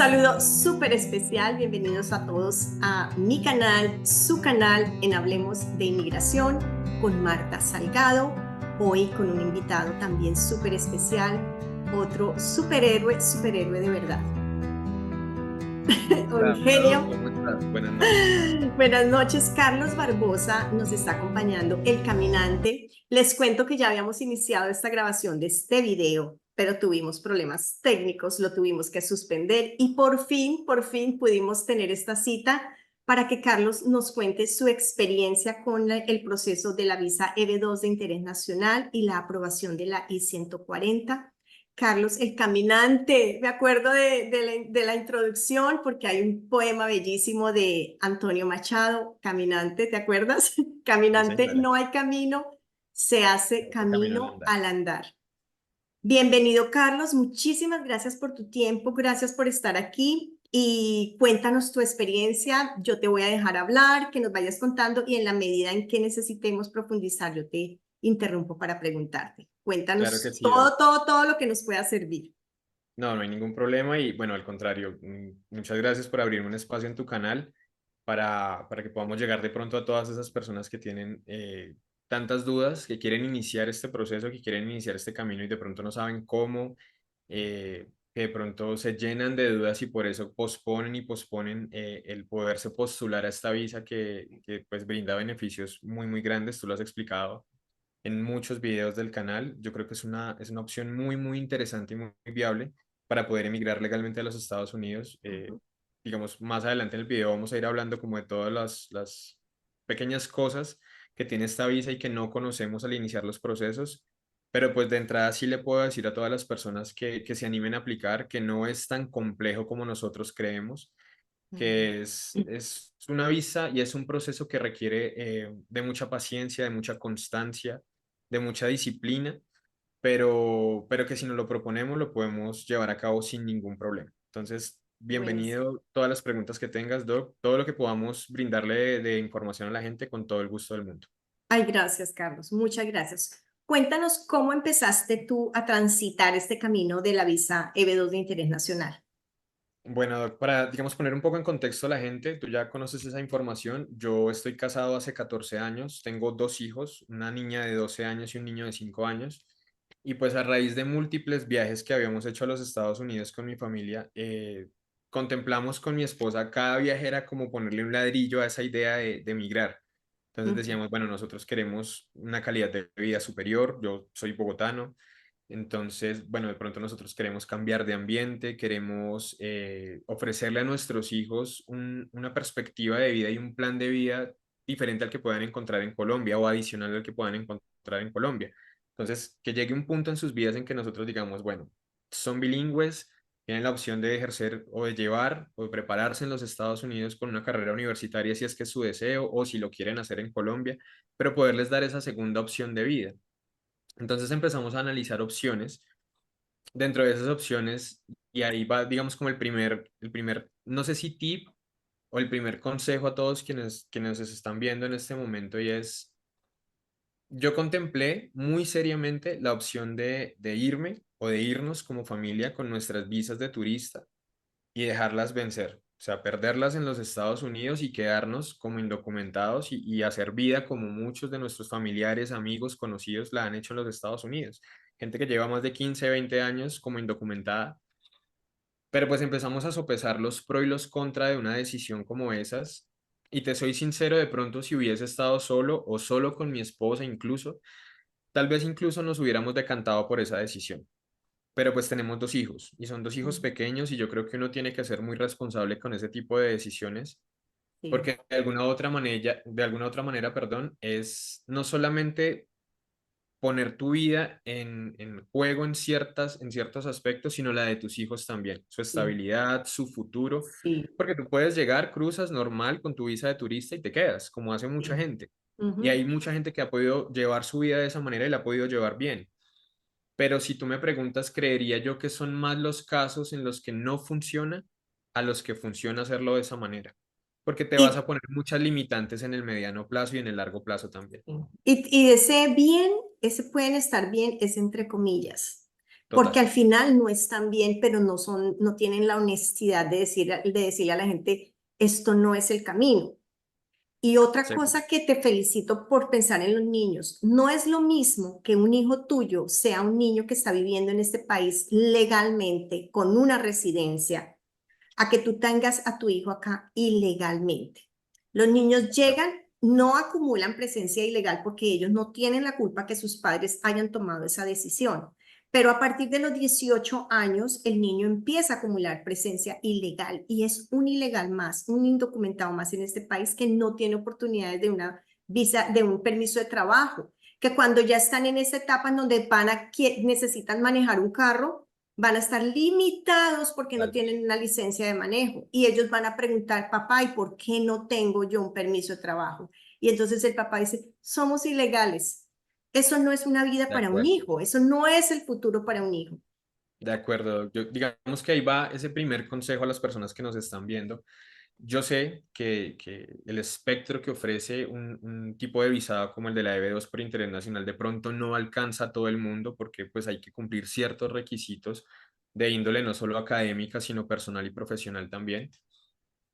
Saludo súper especial, bienvenidos a todos a mi canal, su canal en Hablemos de Inmigración con Marta Salgado. Hoy con un invitado también súper especial, otro superhéroe de verdad. Un Hola, genio. ¿cómo estás? Buenas noches. Buenas noches, Carlos Barbosa nos está acompañando, el caminante. Les cuento que ya habíamos iniciado esta grabación de este video, pero tuvimos problemas técnicos, lo tuvimos que suspender y por fin pudimos tener esta cita para que Carlos nos cuente su experiencia con el proceso de la visa EB2 de interés nacional y la aprobación de la I-140. Carlos, el caminante, me acuerdo de la introducción porque hay un poema bellísimo de Antonio Machado, Caminante, ¿te acuerdas? Sí, Caminante, señora. no hay camino, se hace Este camino al camino andar. al andar. Bienvenido, Carlos, muchísimas gracias por tu tiempo, gracias por estar aquí y cuéntanos tu experiencia. Yo te voy a dejar hablar, que nos vayas contando y en la medida en que necesitemos profundizar, yo te interrumpo para preguntarte. Claro que Cuéntanos sí, Doc. todo lo que nos pueda servir. No, no hay ningún problema y bueno, al contrario, muchas gracias por abrirme un espacio en tu canal para que podamos llegar de pronto a todas esas personas que tienen tantas dudas, que quieren iniciar este proceso, que quieren iniciar este camino y de pronto no saben cómo, que de pronto se llenan de dudas y por eso posponen y posponen el poderse postular a esta visa que pues brinda beneficios muy, muy grandes, tú lo has explicado en muchos videos del canal. Yo creo que es una opción muy, muy interesante y muy viable para poder emigrar legalmente a los Estados Unidos. Digamos, más adelante en el video vamos a ir hablando como de todas las pequeñas cosas que tiene esta visa y que no conocemos al iniciar los procesos. Pero pues de entrada sí le puedo decir a todas las personas que se animen a aplicar que no es tan complejo como nosotros creemos, que es una visa y es un proceso que requiere de mucha paciencia, de mucha constancia, de mucha disciplina, pero que si nos lo proponemos lo podemos llevar a cabo sin ningún problema. Entonces, Buenísimo. bienvenido todas las preguntas que tengas, Doc, todo lo que podamos brindarle de información a la gente con todo el gusto del mundo. Ay, gracias, Carlos. Muchas gracias. Cuéntanos cómo empezaste tú a transitar este camino de la visa EB2 de interés nacional. Bueno, Doc, para, digamos, poner un poco en contexto a la gente, tú ya conoces esa información. Yo estoy casado hace 14 años, tengo dos hijos, una niña de 12 años y un niño de 5 años. Y pues a raíz de múltiples viajes que habíamos hecho a los Estados Unidos con mi familia, contemplamos con mi esposa cada viaje era como ponerle un ladrillo a esa idea de emigrar. Entonces Ujú. decíamos, bueno, nosotros queremos una calidad de vida superior, yo soy bogotano, entonces, bueno, de pronto nosotros queremos cambiar de ambiente, queremos ofrecerle a nuestros hijos una perspectiva de vida y un plan de vida diferente al que puedan encontrar en Colombia o adicional al que puedan encontrar en Colombia. Entonces, que llegue un punto en sus vidas en que nosotros digamos, bueno, son bilingües, tienen la opción de ejercer o de llevar o de prepararse en los Estados Unidos con una carrera universitaria si es que es su deseo o si lo quieren hacer en Colombia, pero poderles dar esa segunda opción de vida. Entonces empezamos a analizar opciones. Dentro de esas opciones, y ahí va, digamos, como no sé si tip o el primer consejo a todos quienes nos están viendo en este momento, y es, yo contemplé muy seriamente la opción de irme o de irnos como familia con nuestras visas de turista y dejarlas vencer. O sea, perderlas en los Estados Unidos y quedarnos como indocumentados y hacer vida como muchos de nuestros familiares, amigos, conocidos la han hecho en los Estados Unidos. Gente que lleva más de 15, 20 años como indocumentada. Pero pues empezamos a sopesar los pro y los contra de una decisión como esas. Y te soy sincero, de pronto si hubiese estado solo o solo con mi esposa incluso, tal vez incluso nos hubiéramos decantado por esa decisión. Pero pues tenemos dos hijos y son dos hijos pequeños y yo creo que uno tiene que ser muy responsable con ese tipo de decisiones Sí. porque de alguna otra manera, perdón, es no solamente poner tu vida en juego en ciertos aspectos, sino la de tus hijos también, su Sí, estabilidad, su futuro, sí, porque tú puedes llegar, cruzas normal con tu visa de turista y te quedas, como hace mucha sí. gente. Y Ujú. hay mucha gente que ha podido llevar su vida de esa manera y la ha podido llevar bien. Pero si tú me preguntas, creería yo que son más los casos en los que no funciona a los que funciona hacerlo de esa manera, porque te vas a Y, poner muchas limitantes en el mediano plazo y en el largo plazo también. y ese bien, ese pueden estar bien, es entre comillas. porque total, al final no están bien, pero no son, no tienen la honestidad de decirle a la gente, esto no es el camino. Y otra seguro, cosa que te felicito por pensar en los niños, no es lo mismo que un hijo tuyo sea un niño que está viviendo en este país legalmente con una residencia, a que tú tengas a tu hijo acá ilegalmente. Los niños llegan, no acumulan presencia ilegal porque ellos no tienen la culpa que sus padres hayan tomado esa decisión. Pero a partir de los 18 años, el niño empieza a acumular presencia ilegal y es un ilegal más, un indocumentado más en este país que no tiene oportunidades de una visa, de un permiso de trabajo, que cuando ya están en esa etapa en donde necesitan manejar un carro, van a estar limitados porque no total, tienen una licencia de manejo y ellos van a preguntar, papá, ¿y por qué no tengo yo un permiso de trabajo? Y entonces el papá dice, somos ilegales. Eso no es una vida de para un acuerdo. hijo, eso no es el futuro para un hijo. De acuerdo, digamos que ahí va ese primer consejo a las personas que nos están viendo. Yo sé que el espectro que ofrece un tipo de visado como el de la EB2 por interés nacional de pronto no alcanza a todo el mundo porque pues hay que cumplir ciertos requisitos de índole no solo académica, sino personal y profesional también.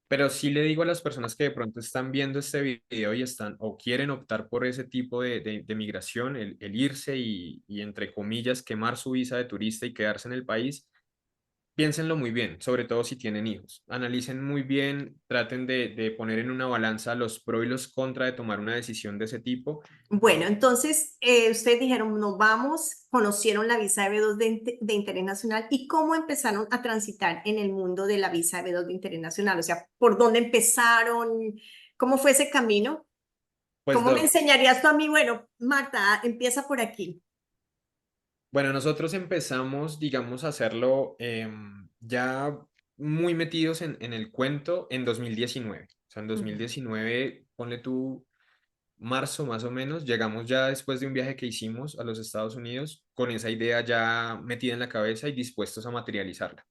Pero sí le digo a las personas que de pronto están viendo este video y están o quieren optar por ese tipo de migración, el irse y entre comillas quemar su visa de turista y quedarse en el país, piénsenlo muy bien, sobre todo si tienen hijos. Analicen muy bien, traten de poner en una balanza los pros y los contra de tomar una decisión de ese tipo. Bueno, entonces ustedes dijeron, nos vamos, conocieron la visa B2 de interés nacional y cómo empezaron a transitar en el mundo de la visa B2 de interés nacional, o sea, ¿por dónde empezaron? ¿Cómo fue ese camino? Pues ¿Cómo me do- enseñarías tú a mí? Bueno, Marta, empieza por aquí. Bueno, nosotros empezamos, digamos, a hacerlo ya muy metidos en el cuento en 2019. O sea, en Uh -huh, 2019, ponle tú marzo más o menos, llegamos ya después de un viaje que hicimos a los Estados Unidos con esa idea ya metida en la cabeza y dispuestos a materializarla.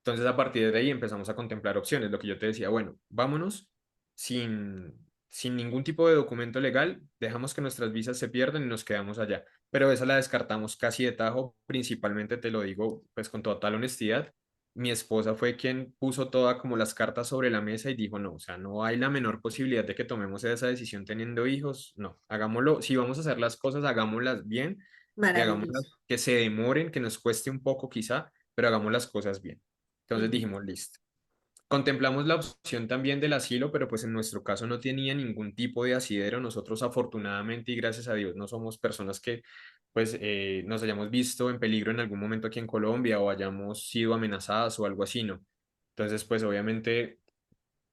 Entonces, a partir de ahí empezamos a contemplar opciones. Lo que yo te decía, bueno, vámonos sin, sin ningún tipo de documento legal, dejamos que nuestras visas se pierdan y nos quedamos allá. Pero esa la descartamos casi de tajo, principalmente te lo digo pues con total honestidad. Mi esposa fue quien puso todas como las cartas sobre la mesa y dijo, no, o sea, no hay la menor posibilidad de que tomemos esa decisión teniendo hijos, no, hagámoslo, si vamos a hacer las cosas, hagámoslas bien y hagámoslas maravilloso. que se demoren, que nos cueste un poco quizá, pero hagamos las cosas bien. Uh Entonces -huh. dijimos, listo. Contemplamos la opción también del asilo, pero pues en nuestro caso no tenía ningún tipo de asidero. Nosotros afortunadamente y gracias a Dios no somos personas que pues nos hayamos visto en peligro en algún momento aquí en Colombia o hayamos sido amenazadas o algo así, ¿no? Entonces pues obviamente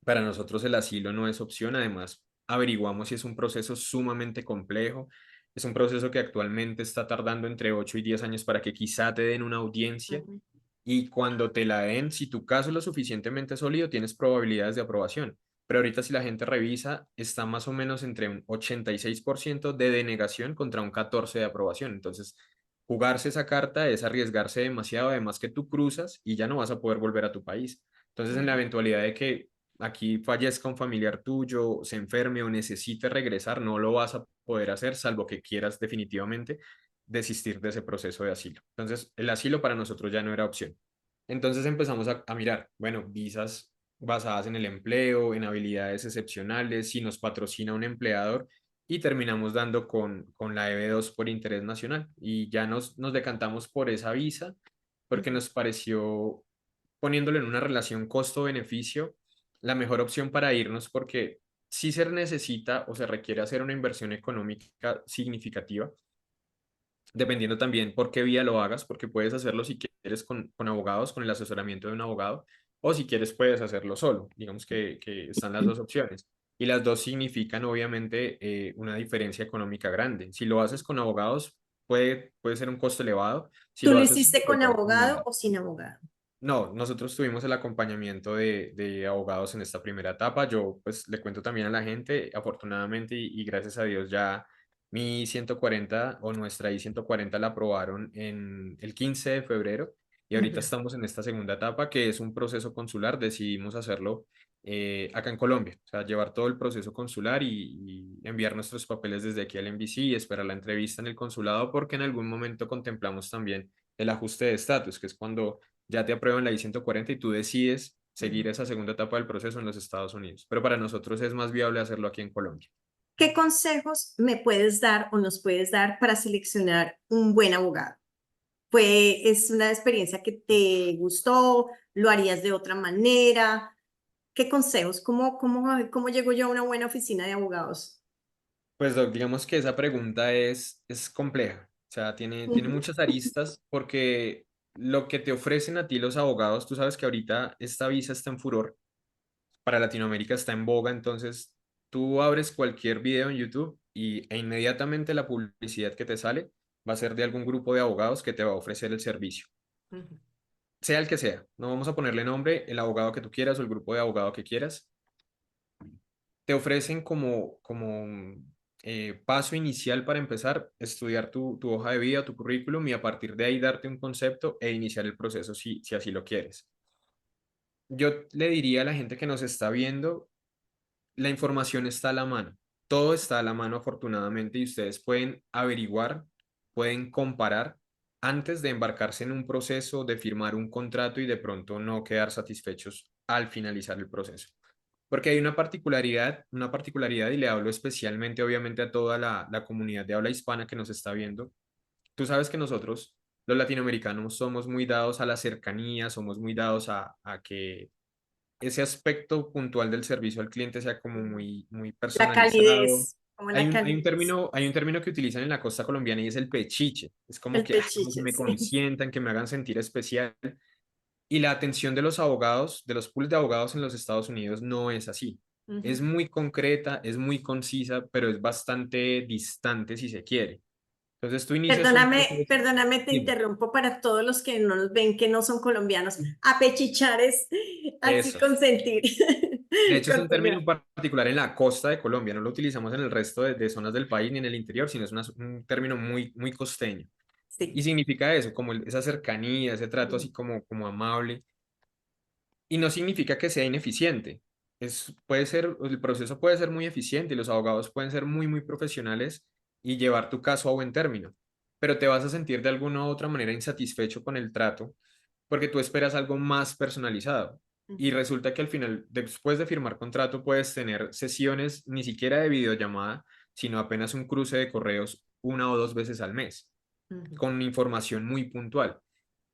para nosotros el asilo no es opción. Además, averiguamos si es un proceso sumamente complejo. Es un proceso que actualmente está tardando entre 8 y 10 años para que quizá te den una Uh audiencia -huh. y cuando te la den, si tu caso es lo suficientemente sólido, tienes probabilidades de aprobación. Pero ahorita si la gente revisa, está más o menos entre un 86% de denegación contra un 14% de aprobación. Entonces, jugarse esa carta es arriesgarse demasiado, además que tú cruzas y ya no vas a poder volver a tu país. Entonces, Uh en la -huh. eventualidad de que aquí fallezca un familiar tuyo, se enferme o necesite regresar, no lo vas a poder hacer, salvo que quieras definitivamente desistir de ese proceso de asilo. Entonces, el asilo para nosotros ya no era opción. Entonces empezamos a mirar, bueno, visas basadas en el empleo, en habilidades excepcionales, si nos patrocina un empleador y terminamos dando con la EB2 por interés nacional y ya nos decantamos por esa visa Uh porque -huh. nos pareció, poniéndolo en una relación costo-beneficio, la mejor opción para irnos porque si se necesita o se requiere hacer una inversión económica significativa, dependiendo también por qué vía lo hagas, porque puedes hacerlo si quieres con abogados, con el asesoramiento de un abogado, o si quieres puedes hacerlo solo. Digamos que están las dos opciones. Y las dos significan obviamente una diferencia económica grande. Si lo haces con abogados, puede ser un costo elevado. Si ¿Tú lo lo haces, hiciste pues con ya es abogado mínimo. o sin abogado? No, nosotros tuvimos el acompañamiento de abogados en esta primera etapa. Yo pues le cuento también a la gente, afortunadamente y gracias a Dios ya mi 140 o nuestra I-140 la aprobaron en el 15 de febrero y Uh ahorita -huh. estamos en esta segunda etapa que es un proceso consular. Decidimos hacerlo acá en Colombia, o sea, llevar todo el proceso consular y enviar nuestros papeles desde aquí al NBC y esperar la entrevista en el consulado porque en algún momento contemplamos también el ajuste de estatus, que es cuando ya te aprueban la I-140 y tú decides seguir Ujú. esa segunda etapa del proceso en los Estados Unidos. Pero para nosotros es más viable hacerlo aquí en Colombia. ¿Qué consejos me puedes dar o nos puedes dar para seleccionar un buen abogado? ¿Es una experiencia que te gustó? ¿Lo harías de otra manera? ¿Qué consejos? ¿Cómo llego yo a una buena oficina de abogados? Pues Doc, digamos que esa pregunta es compleja, o sea, tiene Ujú, muchas aristas porque lo que te ofrecen a ti los abogados, tú sabes que ahorita esta visa está en furor, para Latinoamérica está en boga, entonces tú abres cualquier video en YouTube e inmediatamente la publicidad que te sale va a ser de algún grupo de abogados que te va a ofrecer el servicio, ujú, sea el que sea, no vamos a ponerle nombre, el abogado que tú quieras o el grupo de abogado que quieras, te ofrecen como paso inicial para empezar, estudiar tu hoja de vida, tu currículum y a partir de ahí darte un concepto e iniciar el proceso si así lo quieres. Yo le diría a la gente que nos está viendo, la información está a la mano, todo está a la mano afortunadamente y ustedes pueden averiguar, pueden comparar antes de embarcarse en un proceso, de firmar un contrato y de pronto no quedar satisfechos al finalizar el proceso. Porque hay una particularidad y le hablo especialmente obviamente a toda la comunidad de habla hispana que nos está viendo. Tú sabes que nosotros, los latinoamericanos, somos muy dados a la cercanía, somos muy dados a que ese aspecto puntual del servicio al cliente sea como ujú. muy La personalizado. calidez, como la calidez, Hay un término que utilizan en la costa colombiana y es el pechiche. Es como el que, como que pechiche, me sí. consientan, que me hagan sentir especial. Y la atención de los abogados, de los pools de abogados en los Estados Unidos no es así. Es Ujú. muy concreta, es muy concisa, pero es bastante distante si se quiere. Entonces tú inicias un proceso. Perdóname, te Dime. interrumpo para todos los que no nos ven, que no son colombianos. Apechichar es así Eso. consentir. De hecho, es un Continúa. término particular en la costa de Colombia. No lo utilizamos en el resto de zonas del país ni en el interior, sino es un término muy costeño. Y Sí. significa eso, como esa cercanía, ese trato Ujú, así como amable. Y no significa que sea ineficiente. Puede ser, el proceso puede ser muy eficiente y los abogados pueden ser muy profesionales y llevar tu caso a buen término, pero te vas a sentir de alguna u otra manera insatisfecho con el trato porque tú esperas algo más personalizado. Y ujú, resulta que al final, después de firmar contrato, puedes tener sesiones ni siquiera de videollamada, sino apenas un cruce de correos una o dos veces al mes, ujú, con información muy puntual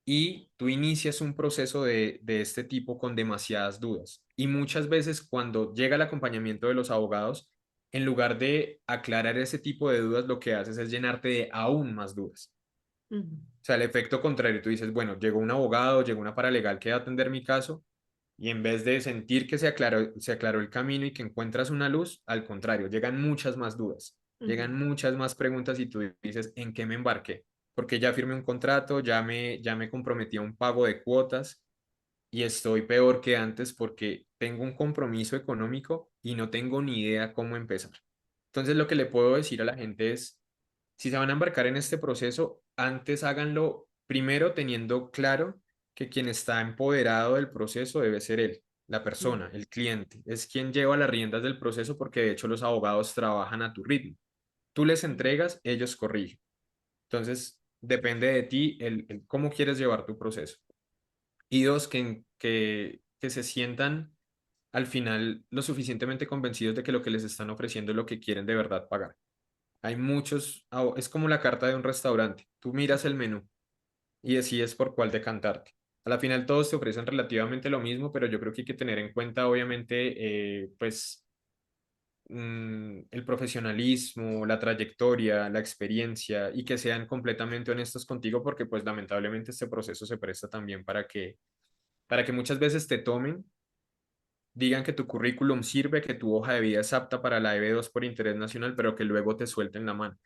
y tú inicias un proceso de este tipo con demasiadas dudas. Y muchas veces cuando llega el acompañamiento de los abogados, en lugar de aclarar ese tipo de dudas, lo que haces es llenarte de aún más dudas. ujú, O sea, el efecto contrario, tú dices, bueno, llegó un abogado, llegó una paralegal que va a atender mi caso, y en vez de sentir que se aclaró el camino y que encuentras una luz, al contrario, llegan muchas más dudas, ujú, llegan muchas más preguntas y tú dices, ¿en qué me embarqué? Porque ya firmé un contrato, ya me comprometí a un pago de cuotas y estoy peor que antes porque tengo un compromiso económico y no tengo ni idea cómo empezar. Entonces, lo que le puedo decir a la gente es, si se van a embarcar en este proceso, antes háganlo primero teniendo claro que quien está empoderado del proceso debe ser él, la ujú, persona, el cliente. Es quien lleva las riendas del proceso porque de hecho los abogados trabajan a tu ritmo. Tú les entregas, ellos corrigen. Entonces, depende de ti el cómo quieres llevar tu proceso. Y dos, que se sientan al final lo suficientemente convencidos de que lo que les están ofreciendo es lo que quieren de verdad pagar. Hay muchos, es como la carta de un restaurante. Tú miras el menú y decides por cuál decantarte. A la final todos te ofrecen relativamente lo mismo, pero yo creo que hay que tener en cuenta, obviamente, pues el profesionalismo, la trayectoria, la experiencia y que sean completamente honestos contigo porque pues lamentablemente este proceso se presta también para que muchas veces te tomen, digan que tu currículum sirve, que tu hoja de vida es apta para la EB2 por interés nacional, pero que luego te suelten la mano.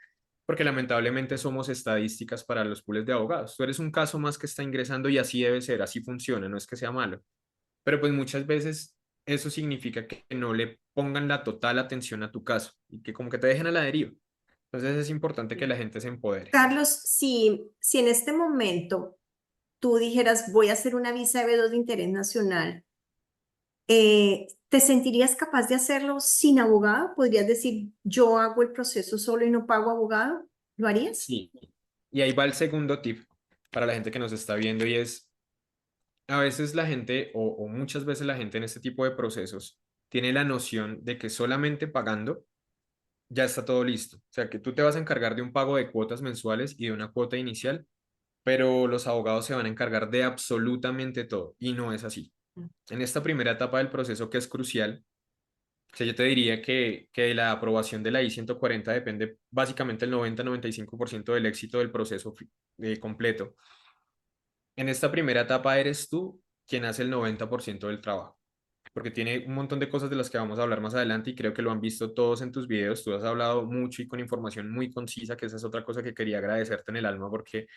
Porque lamentablemente somos estadísticas para los pools de abogados. Tú eres un caso más que está ingresando y así debe ser, así funciona, no es que sea malo. Pero pues muchas veces eso significa que no le pongan la total atención a tu caso y que como que te dejen a la deriva. Entonces es importante que ujú. la gente se empodere. Carlos, si en este momento tú dijeras, voy a hacer una visa B2 de interés nacional, ¿te sentirías capaz de hacerlo sin abogado? ¿Podrías decir, yo hago el proceso solo y no pago abogado? ¿Lo harías? Sí. Y ahí va el segundo tip. para la gente que nos está viendo y es, a veces la gente o muchas veces la gente en este tipo de procesos tiene la noción de que solamente pagando ya está todo listo. O sea, que tú te vas a encargar de un pago de cuotas mensuales y de una cuota inicial, pero los abogados se van a encargar de absolutamente todo y no es así. En esta primera etapa del proceso que es crucial, o sea, yo te diría que de la aprobación de la I-140 depende básicamente el 90-95% del éxito del proceso completo. En esta primera etapa eres tú quien hace el 90% del trabajo, porque tiene un montón de cosas de las que vamos a hablar más adelante y creo que lo han visto todos en tus videos. Tú has hablado mucho y con información muy concisa, que esa es otra cosa que quería agradecerte en el alma, porque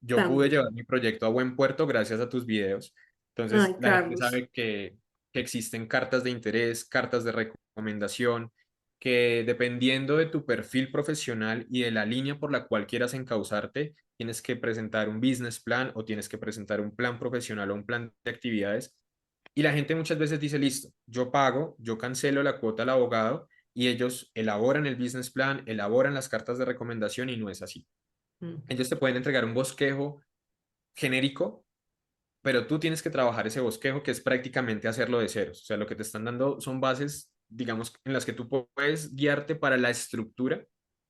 yo pude También. llevar mi proyecto a buen puerto gracias a tus videos. Entonces, Ay, la gente Carlos. sabe que existen cartas de interés, cartas de recomendación, que dependiendo de tu perfil profesional y de la línea por la cual quieras encauzarte, tienes que presentar un business plan o tienes que presentar un plan profesional o un plan de actividades. Y la gente muchas veces dice, listo, yo pago, yo cancelo la cuota al abogado y ellos elaboran el business plan, elaboran las cartas de recomendación y no es así. Ujú, Ellos te pueden entregar un bosquejo genérico, pero tú tienes que trabajar ese bosquejo que es prácticamente hacerlo de ceros. O sea, lo que te están dando son bases, digamos, en las que tú puedes guiarte para la estructura,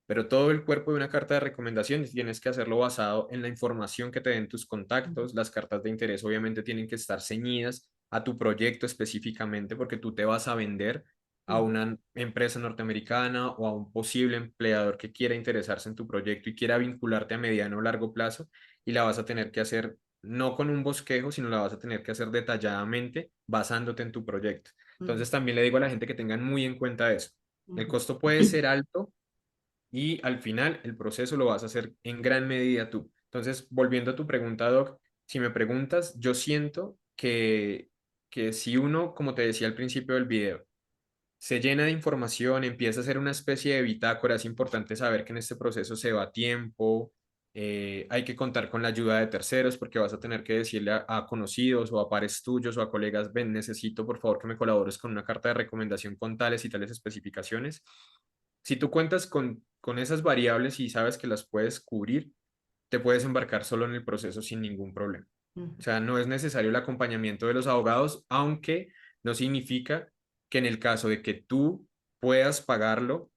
pero todo el cuerpo de una carta de recomendación tienes que hacerlo basado en la información que te den tus ujú, contactos. Las cartas de interés obviamente tienen que estar ceñidas a tu proyecto específicamente porque tú te vas a vender a ujú, una empresa norteamericana o a un posible empleador que quiera interesarse en tu proyecto y quiera vincularte a mediano o largo plazo y la vas a tener que hacer no con un bosquejo, sino la vas a tener que hacer detalladamente basándote en tu proyecto. ujú, Entonces también le digo a la gente que tengan muy en cuenta eso. El ujú. costo puede ser alto y al final el proceso lo vas a hacer en gran medida tú. Entonces, volviendo a tu pregunta, Doc, si me preguntas, yo siento que si uno, como te decía al principio del video, se llena de información, empieza a hacer una especie de bitácora. Es importante saber que en este proceso se va tiempo, hay que contar con la ayuda de terceros porque vas a tener que decirle a conocidos o a pares tuyos o a colegas, ven, necesito por favor que me colabores con una carta de recomendación con tales y tales especificaciones. Si tú cuentas con esas variables y sabes que las puedes cubrir, te puedes embarcar solo en el proceso sin ningún problema. O sea, no es necesario el acompañamiento de los abogados, aunque no significa que en el caso de que tú puedas pagarlo,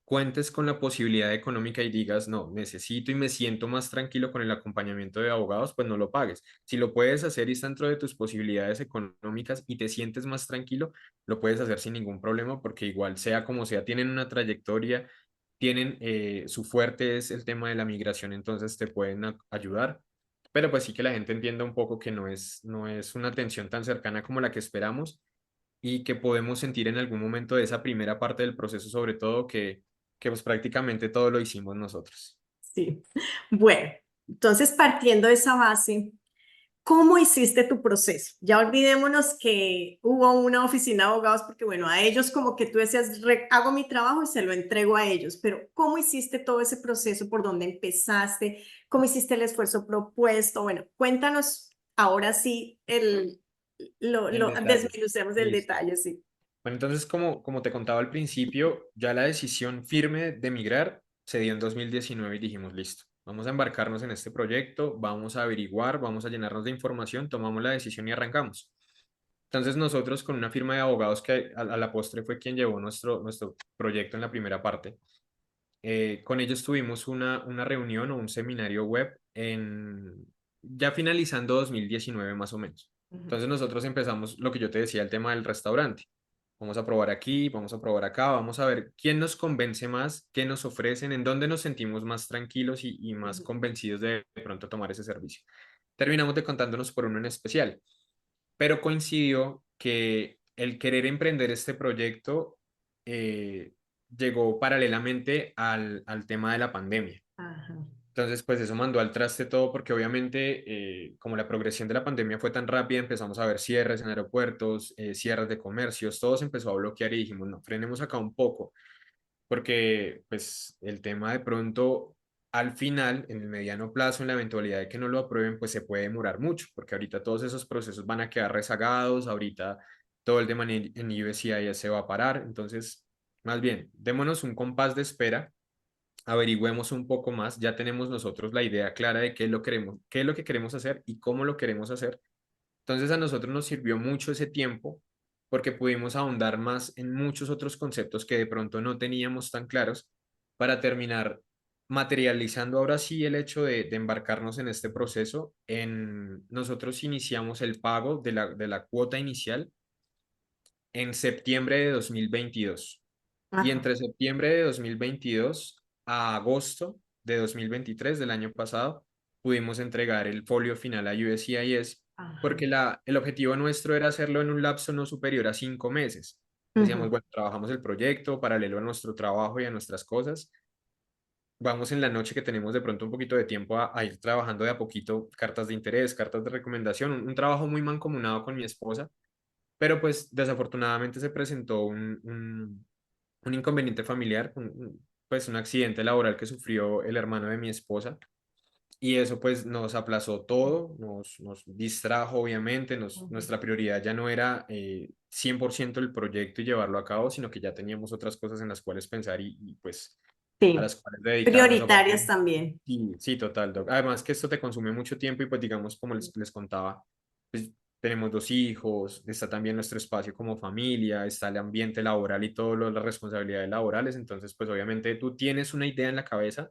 cuentes con la posibilidad económica y digas, no, necesito y me siento más tranquilo con el acompañamiento de abogados, pues no lo pagues. Si lo puedes hacer y está dentro de tus posibilidades económicas y te sientes más tranquilo, lo puedes hacer sin ningún problema porque igual sea como sea, tienen una trayectoria, tienen, su fuerte es el tema de la migración, entonces te pueden ayudar. Pero pues sí que la gente entienda un poco que no es una atención tan cercana como la que esperamos y que podemos sentir en algún momento de esa primera parte del proceso, sobre todo que pues prácticamente todo lo hicimos nosotros. Sí. Bueno, entonces partiendo de esa base, ¿cómo hiciste tu proceso? Ya olvidémonos que hubo una oficina de abogados porque, bueno, a ellos como que tú decías, hago mi trabajo y se lo entrego a ellos, pero ¿cómo hiciste todo ese proceso? ¿Por dónde empezaste? ¿Cómo hiciste el esfuerzo propuesto? Bueno, cuéntanos ahora sí En detalle. desmenucemos el Listo. detalle, sí. Bueno, entonces, como te contaba al principio, ya la decisión firme de migrar se dio en 2019 y dijimos, listo, vamos a embarcarnos en este proyecto, vamos a averiguar, vamos a llenarnos de información, tomamos la decisión y arrancamos. Entonces nosotros con una firma de abogados que a la postre fue quien llevó nuestro proyecto en la primera parte, con ellos tuvimos una reunión o un seminario web ya finalizando 2019 más o menos. Ujú, Entonces nosotros empezamos lo que yo te decía, el tema del restaurante. Vamos a probar aquí, vamos a probar acá, vamos a ver quién nos convence más, qué nos ofrecen, en dónde nos sentimos más tranquilos y más ujú, convencidos de pronto tomar ese servicio. Terminamos contándonos por uno en especial, pero coincidió que el querer emprender este proyecto eh, llegó paralelamente al tema de la pandemia. ajá, Entonces, pues eso mandó al traste todo porque obviamente como la progresión de la pandemia fue tan rápida, empezamos a ver cierres en aeropuertos, cierres de comercios, todo se empezó a bloquear y dijimos, no, frenemos acá un poco, porque pues el tema de pronto al final, en el mediano plazo, en la eventualidad de que no lo aprueben, pues se puede demorar mucho, porque ahorita todos esos procesos van a quedar rezagados, ahorita todo el tema en USCIS se va a parar, entonces, más bien, démonos un compás de espera averigüemos un poco más, ya tenemos nosotros la idea clara de qué es lo queremos, qué es lo que queremos hacer y cómo lo queremos hacer. Entonces a nosotros nos sirvió mucho ese tiempo porque pudimos ahondar más en muchos otros conceptos que de pronto no teníamos tan claros para terminar materializando ahora sí el hecho de embarcarnos en este proceso. Nosotros iniciamos el pago de la cuota inicial en septiembre de 2022 y Ajá, entre septiembre de 2022 a agosto de 2023 del año pasado pudimos entregar el folio final a USCIS ajá. porque el objetivo nuestro era hacerlo en un lapso no superior a 5 meses. Decíamos, Ujú. bueno, trabajamos el proyecto paralelo a nuestro trabajo y a nuestras cosas. Vamos en la noche que tenemos de pronto un poquito de tiempo a ir trabajando de a poquito cartas de interés, cartas de recomendación, un trabajo muy mancomunado con mi esposa, pero pues desafortunadamente se presentó un inconveniente familiar, pues un accidente laboral que sufrió el hermano de mi esposa y eso pues nos aplazó todo, nos distrajo obviamente, Ujú. nuestra prioridad ya no era 100% el proyecto y llevarlo a cabo, sino que ya teníamos otras cosas en las cuales pensar pues a Sí, las cuales dedicarnos aparte. prioritarias también. Sí, sí, total, Doc. Además que esto te consume mucho tiempo y pues digamos, como les contaba, pues tenemos 2 hijos, está también nuestro espacio como familia, está el ambiente laboral y todas las responsabilidades laborales, entonces pues obviamente tú tienes una idea en la cabeza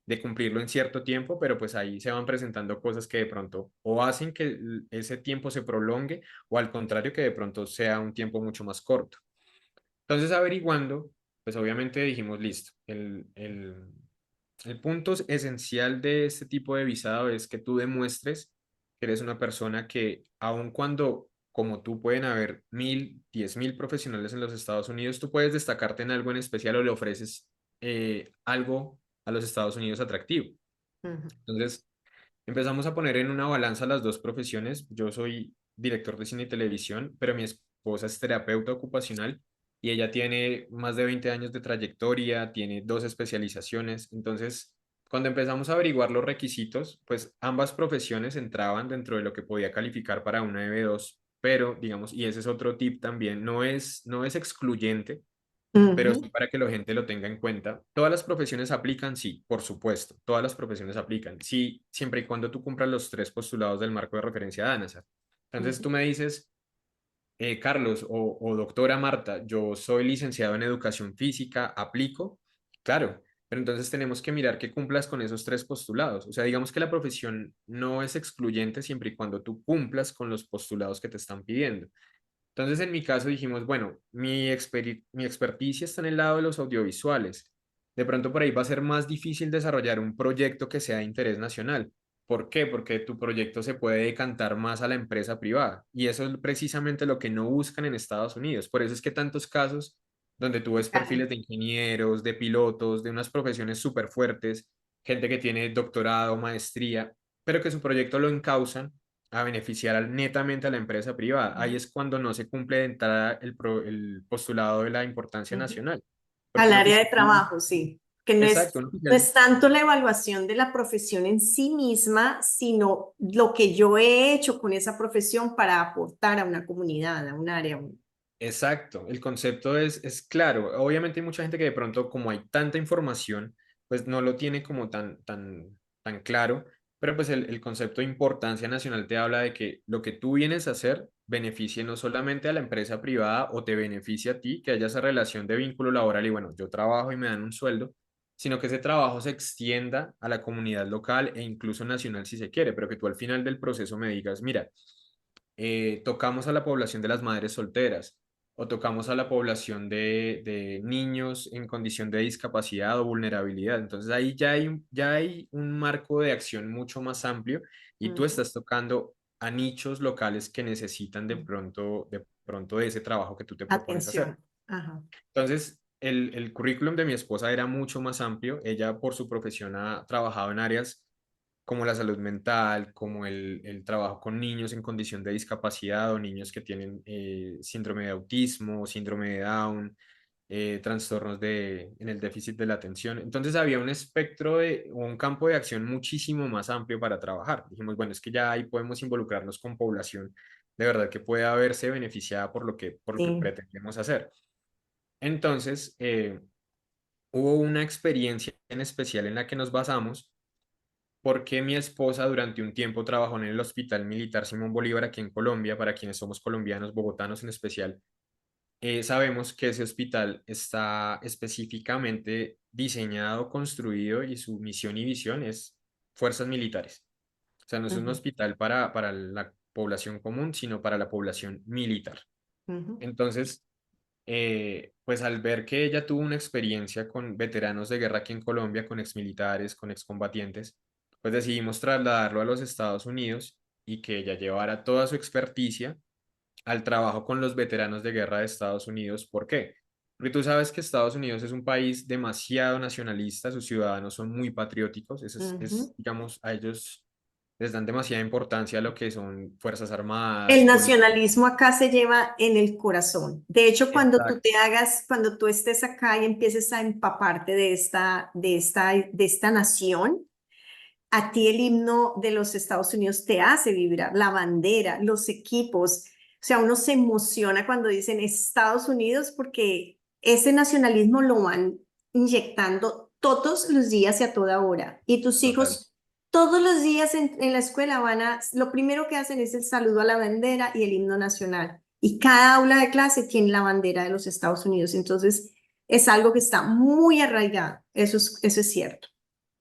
de cumplirlo en cierto tiempo, pero pues ahí se van presentando cosas que de pronto o hacen que ese tiempo se prolongue o al contrario que de pronto sea un tiempo mucho más corto. Entonces, averiguando, pues obviamente dijimos, listo, el punto esencial de este tipo de visado es que tú demuestres que eres una persona que, aun cuando, como tú, pueden haber 1000 profesionales en los Estados Unidos, tú puedes destacarte en algo en especial o le ofreces algo a los Estados Unidos atractivo. Ujú. Entonces, empezamos a poner en una balanza las dos profesiones. Yo soy director de cine y televisión, pero mi esposa es terapeuta ocupacional y ella tiene más de 20 años de trayectoria, tiene 2 especializaciones. Entonces, cuando empezamos a averiguar los requisitos, pues ambas profesiones entraban dentro de lo que podía calificar para una EB2, pero digamos, y ese es otro tip también, no es excluyente, pero Ujú. sí para que la gente lo tenga en cuenta. Todas las profesiones aplican, sí, por supuesto, todas las profesiones aplican, sí, siempre y cuando tú cumplas los 3 postulados del marco de referencia de ANASAR. Entonces Ujú. tú me dices, Carlos o doctora Marta, yo soy licenciado en educación física, aplico, claro, pero entonces tenemos que mirar que cumplas con esos 3 postulados. O sea, digamos que la profesión no es excluyente siempre y cuando tú cumplas con los postulados que te están pidiendo. Entonces, en mi caso dijimos, bueno, mi experticia está en el lado de los audiovisuales. De pronto por ahí va a ser más difícil desarrollar un proyecto que sea de interés nacional. ¿Por qué? Porque tu proyecto se puede decantar más a la empresa privada. Y eso es precisamente lo que no buscan en Estados Unidos. Por eso es que tantos casos donde tú ves perfiles de ingenieros, de pilotos, de unas profesiones súper fuertes, gente que tiene doctorado, maestría, pero que su proyecto lo encausan a beneficiar netamente a la empresa privada. Ahí es cuando no se cumple de entrada el postulado de la importancia Ujú. nacional. Porque Al un área de oficial, trabajo, sí, que exacto, un no oficial, es tanto la evaluación de la profesión en sí misma, sino lo que yo he hecho con esa profesión para aportar a una comunidad, a un área. exacto, el concepto es claro. Obviamente hay mucha gente que de pronto, como hay tanta información, pues no lo tiene como tan claro, pero pues el concepto de importancia nacional te habla de que lo que tú vienes a hacer beneficie no solamente a la empresa privada o te beneficie a ti, que haya esa relación de vínculo laboral y bueno, yo trabajo y me dan un sueldo, sino que ese trabajo se extienda a la comunidad local e incluso nacional si se quiere, pero que tú al final del proceso me digas, mira, tocamos a la población de las madres solteras o tocamos a la población de niños en condición de discapacidad o vulnerabilidad. Entonces ahí ya hay un marco de acción mucho más amplio y tú Ujú. estás tocando a nichos locales que necesitan de pronto de ese trabajo que tú te propones hacer. Atención. Ajá. Entonces, el currículum de mi esposa era mucho más amplio. Ella, por su profesión, ha trabajado en áreas como la salud mental, como el trabajo con niños en condición de discapacidad o niños que tienen síndrome de autismo, síndrome de Down, trastornos en el déficit de la atención. Entonces había un espectro o un campo de acción muchísimo más amplio para trabajar. Dijimos, bueno, es que ya ahí podemos involucrarnos con población de verdad que pueda verse beneficiada por lo que Sí. pretendemos hacer. Entonces, hubo una experiencia en especial en la que nos basamos porque mi esposa durante un tiempo trabajó en el Hospital Militar Simón Bolívar aquí en Colombia, para quienes somos colombianos, bogotanos en especial. Sabemos que ese hospital está específicamente diseñado, construido y su misión y visión es fuerzas militares. O sea, no es un Ujú, hospital para la población común, sino para la población militar. ujú, Entonces, pues al ver que ella tuvo una experiencia con veteranos de guerra aquí en Colombia, con exmilitares, con excombatientes, pues decidimos trasladarlo a los Estados Unidos y que ella llevara toda su experticia al trabajo con los veteranos de guerra de Estados Unidos. ¿Por qué? Porque tú sabes que Estados Unidos es un país demasiado nacionalista, sus ciudadanos son muy patrióticos, ujú. digamos, a ellos les dan demasiada importancia a lo que son Fuerzas El Armadas, policía. nacionalismo acá se lleva en el corazón. De hecho, Exacto, cuando tú estés acá y empieces a empaparte de esta nación, a ti el himno de los Estados Unidos te hace vibrar, la bandera, los equipos. O sea, uno se emociona cuando dicen Estados Unidos porque ese nacionalismo lo van inyectando todos los días y a toda hora. Y tus total. hijos todos los días en la escuela lo primero que hacen es el saludo a la bandera y el himno nacional. Y cada aula de clase tiene la bandera de los Estados Unidos. Entonces, es algo que está muy arraigado. Eso es cierto.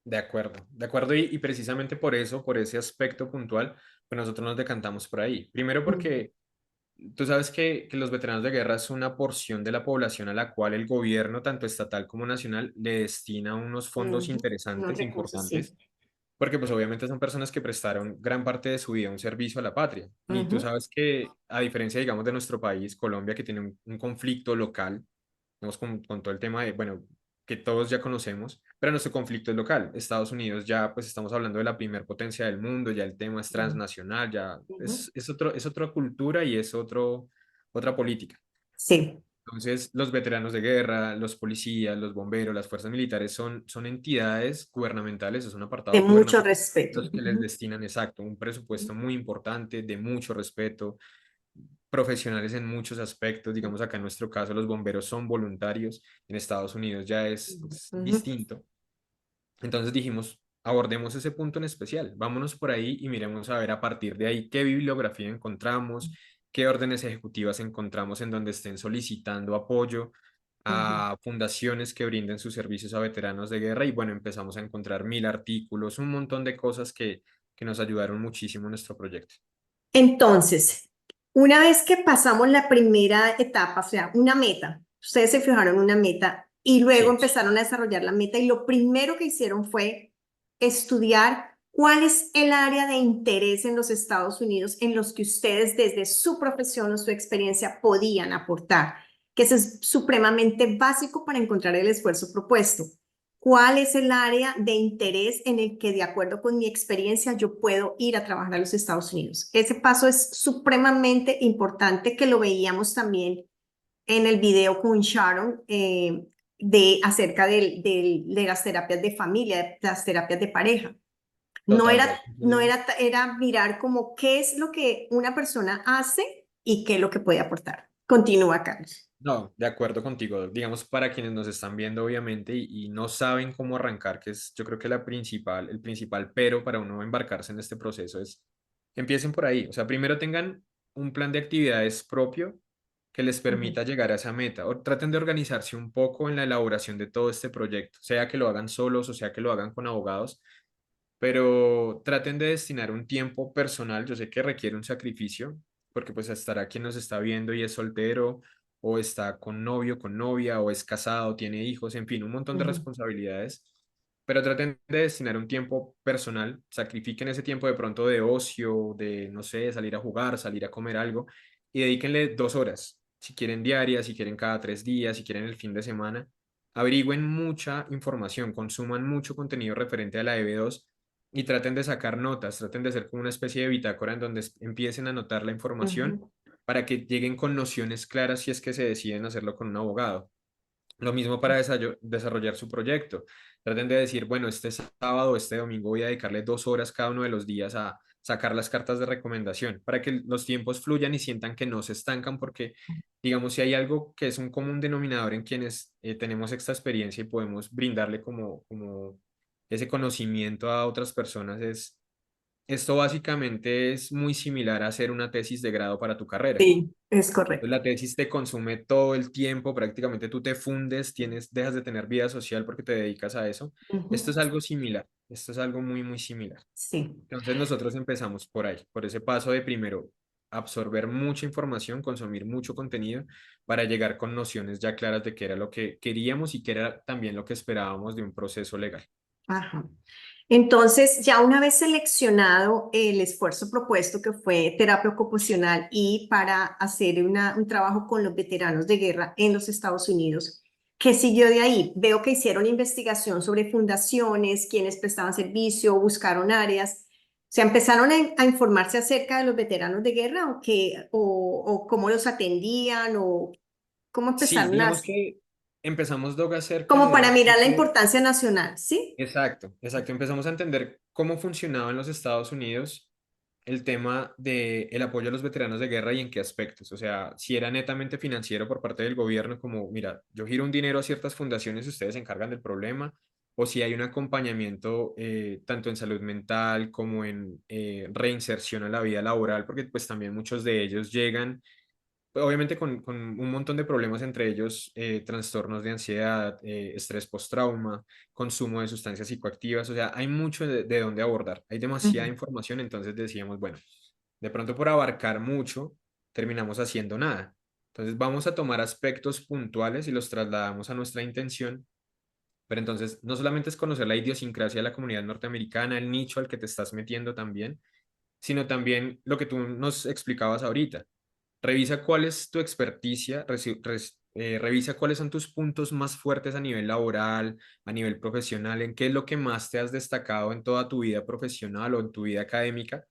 De acuerdo y precisamente por eso, por ese aspecto puntual, pues nosotros nos decantamos por ahí. Primero Ujú, porque tú sabes que los veteranos de guerra es una porción de la población a la cual el gobierno, tanto estatal como nacional, le destina unos fondos ujú. Unos interesantes, recursos, sí. importantes, porque pues obviamente son personas que prestaron gran parte de su vida un servicio a la patria. Y tú Ujú, sabes que a diferencia, digamos, de nuestro país, Colombia, que tiene un conflicto local, digamos, con todo el tema de, bueno, que todos ya conocemos, pero nuestro conflicto es local. Estados Unidos ya, pues estamos hablando de la primer potencia del mundo, ya el tema es transnacional, ya ujú. es otra cultura y es otra política. Sí, Entonces, los veteranos de guerra, los policías, los bomberos, las fuerzas militares son entidades gubernamentales, es un de apartado mucho gubernamental respeto. los que les destinan, exacto, un presupuesto muy importante, de mucho respeto, profesionales en muchos aspectos. Digamos, acá en nuestro caso, los bomberos son voluntarios, en Estados Unidos ya es Ujú, distinto. Entonces dijimos, abordemos ese punto en especial, vámonos por ahí y miremos a ver a partir de ahí qué bibliografía encontramos, qué órdenes ejecutivas encontramos en donde estén solicitando apoyo ujú. a fundaciones que brinden sus servicios a veteranos de guerra y bueno, empezamos a encontrar 1000 artículos, un montón de cosas que nos ayudaron muchísimo en nuestro proyecto. Entonces, una vez que pasamos la primera etapa, o sea, una meta, ustedes se fijaron una meta y luego Sí. empezaron a desarrollar la meta y lo primero que hicieron fue estudiar cuál es el área de interés en los Estados Unidos en los que ustedes desde su profesión o su experiencia podían aportar, que eso es supremamente básico para encontrar el esfuerzo propuesto. ¿Cuál es el área de interés en el que, de acuerdo con mi experiencia, yo puedo ir a trabajar a los Estados Unidos? Ese paso es supremamente importante, que lo veíamos también en el video con Sharon, acerca de las terapias de familia, de las terapias de pareja. No Total, era, de no acuerdo. era, era mirar como qué es lo que una persona hace y qué es lo que puede aportar. Continúa, Carlos. No, de acuerdo contigo. Digamos, para quienes nos están viendo, obviamente, y no saben cómo arrancar, que es, yo creo que el principal pero para uno embarcarse en este proceso es, empiecen por ahí. O sea, primero tengan un plan de actividades propio que les Ujú, permita llegar a esa meta, o traten de organizarse un poco en la elaboración de todo este proyecto, sea que lo hagan solos o sea que lo hagan con abogados, pero traten de destinar un tiempo personal. Yo sé que requiere un sacrificio, porque pues estará quien nos está viendo y es soltero, o está con novio, con novia, o es casado, tiene hijos, en fin, un montón de ujú, responsabilidades, pero traten de destinar un tiempo personal, sacrifiquen ese tiempo de pronto de ocio, de, no sé, salir a jugar, salir a comer algo, y dedíquenle 2 horas, si quieren diarias, si quieren cada 3 días, si quieren el fin de semana. Averigüen mucha información, consuman mucho contenido referente a la EB2 y traten de sacar notas, traten de hacer como una especie de bitácora en donde empiecen a anotar la información ujú, para que lleguen con nociones claras si es que se deciden hacerlo con un abogado. Lo mismo para desarrollar su proyecto. Traten de decir, bueno, este sábado, este domingo voy a dedicarle 2 horas cada uno de los días a sacar las cartas de recomendación para que los tiempos fluyan y sientan que no se estancan, porque digamos, si hay algo que es un común denominador en quienes tenemos esta experiencia y podemos brindarle como ese conocimiento a otras personas, es esto básicamente es muy similar a hacer una tesis de grado para tu carrera. Sí, es Pues correcto. la tesis te consume todo el tiempo, prácticamente tú te fundes, dejas de tener vida social porque te dedicas a eso. Esto Ujú. es algo similar, esto es algo muy, muy similar. Sí. Entonces nosotros empezamos por ahí, por ese paso de primero absorber mucha información, consumir mucho contenido para llegar con nociones ya claras de qué era lo que queríamos y qué era también lo que esperábamos de un proceso legal. Ajá. Entonces, ya una vez seleccionado el esfuerzo propuesto que fue terapia ocupacional y para hacer un trabajo con los veteranos de guerra en los Estados Unidos, ¿qué siguió de ahí? Veo que hicieron investigación sobre fundaciones, quienes prestaban servicio, buscaron áreas. O sea, empezaron a informarse acerca de los veteranos de guerra o cómo los atendían o cómo Sí, empezaron a, digamos que empezamos, Doga, a hacer como como para un mirar la tipo. importancia nacional, ¿sí? Exacto, exacto. Empezamos a entender cómo funcionaba en los Estados Unidos el tema del apoyo a los veteranos de guerra y en qué aspectos. O sea, si era netamente financiero por parte del gobierno, como, mira, yo giro un dinero a ciertas fundaciones y ustedes se encargan del problema, o si hay un acompañamiento tanto en salud mental como en reinserción a la vida laboral, porque pues también muchos de ellos llegan obviamente con un montón de problemas, entre ellos trastornos de ansiedad, estrés postrauma, consumo de sustancias psicoactivas, o sea, hay mucho de dónde abordar, hay demasiada Ujú, información, entonces decíamos, bueno, de pronto por abarcar mucho, terminamos haciendo nada. Entonces vamos a tomar aspectos puntuales y los trasladamos a nuestra intención, pero entonces no solamente es conocer la idiosincrasia de la comunidad norteamericana, el nicho al que te estás metiendo también, sino también lo que tú nos explicabas ahorita. Revisa cuál es tu experticia, revisa cuáles son tus puntos más fuertes a nivel laboral, a nivel profesional, en qué es lo que más te has destacado en toda tu vida profesional o en tu vida académica,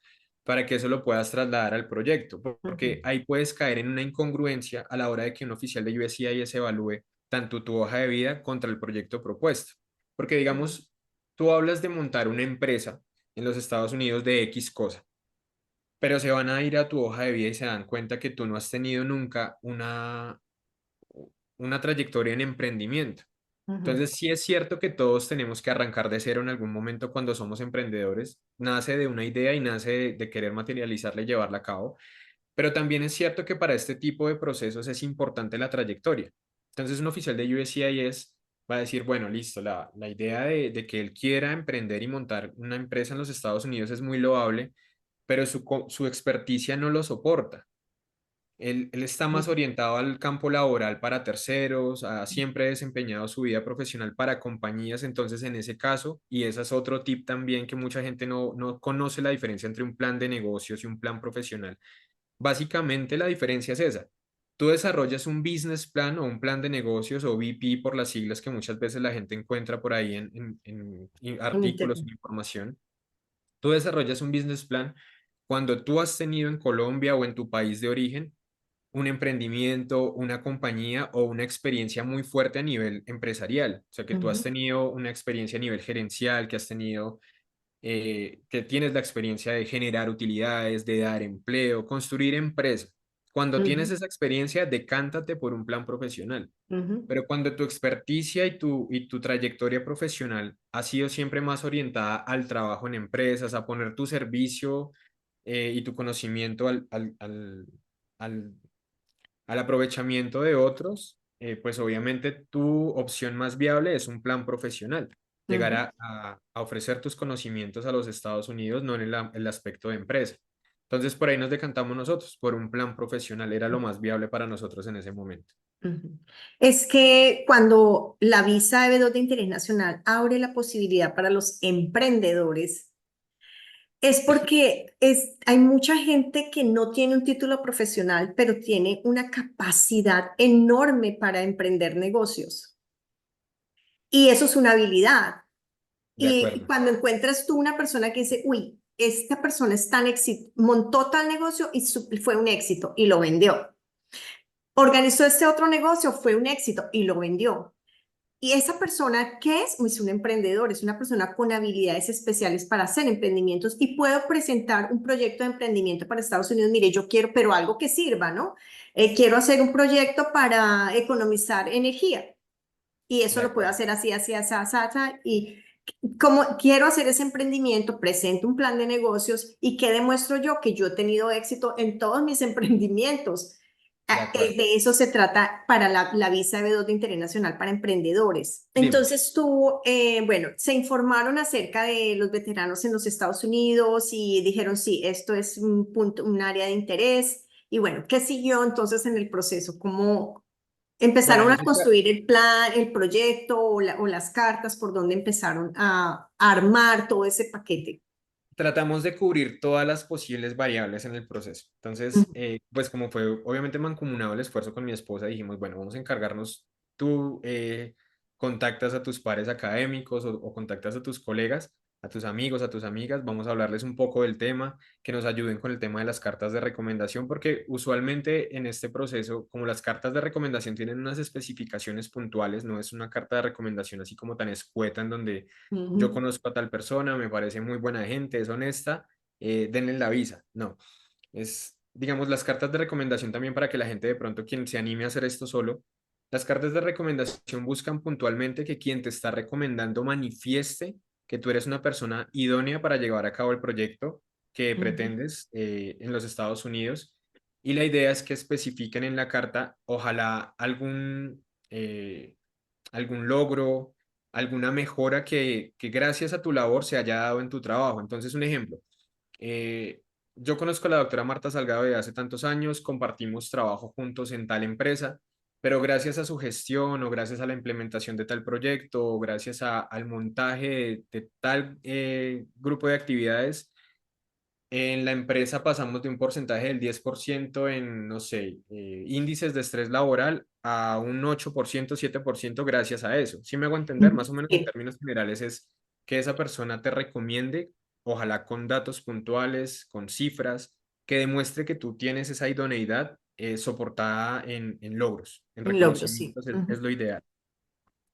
para que eso lo puedas trasladar al proyecto, porque ujú, ahí puedes caer en una incongruencia a la hora de que un oficial de USCIS evalúe tanto tu hoja de vida contra el proyecto propuesto. Porque ujú, digamos, tú hablas de montar una empresa en los Estados Unidos de X cosa, pero se van a ir a tu hoja de vida y se dan cuenta que tú no has tenido nunca una trayectoria en emprendimiento. ujú, Entonces, sí es cierto que todos tenemos que arrancar de cero en algún momento cuando somos emprendedores. Nace de una idea y nace de querer materializarla y llevarla a cabo. Pero también es cierto que para este tipo de procesos es importante la trayectoria. Entonces, un oficial de USCIS va a decir, bueno, listo, la idea de que él quiera emprender y montar una empresa en los Estados Unidos es muy loable, pero su experticia no lo soporta. Él está más ujú, orientado al campo laboral para terceros, ha siempre desempeñado su vida profesional para compañías, entonces en ese caso, y ese es otro tip también que mucha gente no conoce la diferencia entre un plan de negocios y un plan profesional. Básicamente la diferencia es esa. Tú desarrollas un business plan o un plan de negocios o VP por las siglas que muchas veces la gente encuentra por ahí en en artículos internet. o información. Tú desarrollas un business plan cuando tú has tenido en Colombia o en tu país de origen un emprendimiento, una compañía o una experiencia muy fuerte a nivel empresarial. O sea, que tú has Ujú, tenido una experiencia a nivel gerencial, que tienes la experiencia de generar utilidades, de dar empleo, construir empresa. Cuando tienes ujú, esa experiencia, decántate por un plan profesional. ujú, Pero cuando tu experticia y tu trayectoria profesional ha sido siempre más orientada al trabajo en empresas, a poner tu servicio y tu conocimiento al al aprovechamiento de otros, pues obviamente tu opción más viable es un plan profesional, llegar ujú, a ofrecer tus conocimientos a los Estados Unidos, no en el aspecto de empresa. Entonces por ahí nos decantamos nosotros, por un plan profesional, era lo más viable para nosotros en ese momento. ujú. Es que cuando la visa B2 de interés nacional abre la posibilidad para los emprendedores, es porque hay mucha gente que no tiene un título profesional, pero tiene una capacidad enorme para emprender negocios. Y eso es una habilidad. De Y acuerdo. cuando encuentras tú una persona que dice, uy, esta persona es tan éxito, montó tal negocio y fue un éxito y lo vendió. Organizó este otro negocio, fue un éxito y lo vendió. Y esa persona, ¿qué es? Es un emprendedor, es una persona con habilidades especiales para hacer emprendimientos y puedo presentar un proyecto de emprendimiento para Estados Unidos. Mire, yo quiero, pero algo que sirva, ¿no? Quiero hacer un proyecto para economizar energía y eso De lo puedo acuerdo. hacer así, así, así, así, así, y como quiero hacer ese emprendimiento, presento un plan de negocios y ¿qué demuestro yo? Que yo he tenido éxito en todos mis emprendimientos. De acuerdo. De eso se trata para la visa B2 de Interés Nacional para Emprendedores. Dime. Entonces tú, bueno, se informaron acerca de los veteranos en los Estados Unidos y dijeron, sí, esto es un punto, un área de interés. Y bueno, ¿qué siguió entonces en el proceso? ¿Cómo Bueno, empezaron a construir el plan, el proyecto o las cartas por donde empezaron a armar todo ese paquete? tratamos de cubrir todas las posibles variables en el proceso. Entonces, Ujú, pues como fue obviamente mancomunado el esfuerzo con mi esposa, dijimos, bueno, vamos a encargarnos, tú contactas a tus pares académicos o contactas a tus colegas, a tus amigos, a tus amigas, vamos a hablarles un poco del tema, que nos ayuden con el tema de las cartas de recomendación, porque usualmente en este proceso, como las cartas de recomendación tienen unas especificaciones puntuales, no es una carta de recomendación así como tan escueta en donde yo ujú, conozco a tal persona, me parece muy buena gente, es honesta, denle la visa. No, es, digamos, las cartas de recomendación también para que la gente de pronto, quien se anime a hacer esto solo, las cartas de recomendación buscan puntualmente que quien te está recomendando manifieste que tú eres una persona idónea para llevar a cabo el proyecto que ujú. pretendes en los Estados Unidos. Y la idea es que especifiquen en la carta, ojalá algún logro, alguna mejora que gracias a tu labor se haya dado en tu trabajo. Entonces, un ejemplo, eh, yo conozco a la doctora Marta Salgado de hace tantos años, compartimos trabajo juntos en tal empresa, pero gracias a su gestión o gracias a la implementación de tal proyecto o gracias al montaje de tal grupo de actividades, en la empresa pasamos de un porcentaje del 10% en, no sé, índices de estrés laboral a un 8%, 7% gracias a eso. Si me hago entender, Ujú. más o menos en Sí, términos generales es que esa persona te recomiende, ojalá con datos puntuales, con cifras, que demuestre que tú tienes esa idoneidad soportada en logros, en un logro, sí. reconocimientos, es Ujú, lo ideal.